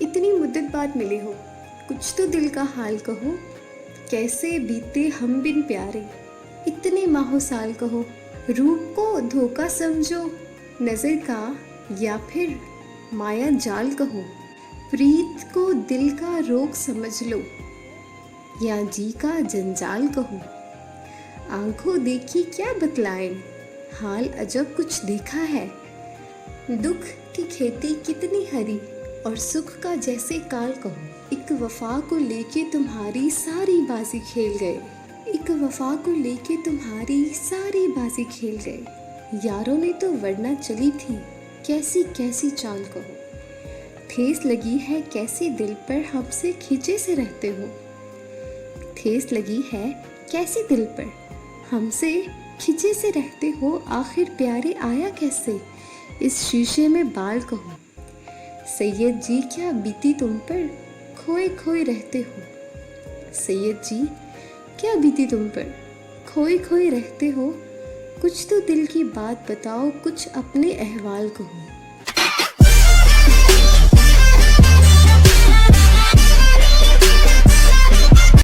इतनी मुद्दत बाद मिले हो, कुछ तो दिल का हाल कहो। कैसे बीते हम बिन प्यारे, इतने माहो साल कहो। रूप को धोखा समझो नज़र का, या फिर माया जाल कहो। प्रीत को दिल का रोग समझ लो, या जी का जंजाल कहो। आंखों देखी क्या बतलाएं, हाल अजब कुछ देखा है। दुख की खेती कितनी हरी, और सुख का जैसे काल कहो। एक वफा को लेके तुम्हारी सारी बाजी खेल गए, एक वफा को लेके तुम्हारी सारी बाजी खेल गए। यारों ने तो वरना चली थी कैसी कैसी चाल कहो। ठेस लगी है कैसी दिल पर हमसे खींचे से रहते हो। ठेस लगी है कैसी दिल पर हमसे खींचे से रहते हो। आखिर प्यारे आया कैसे इस शीशे में बाल कहो। सैयद जी क्या बीती तुम पर खोए खोए रहते हो। सैयद जी क्या बीती तुम पर खोए खोए रहते हो। कुछ तो दिल की बात बताओ, कुछ अपने अहवाल कहो।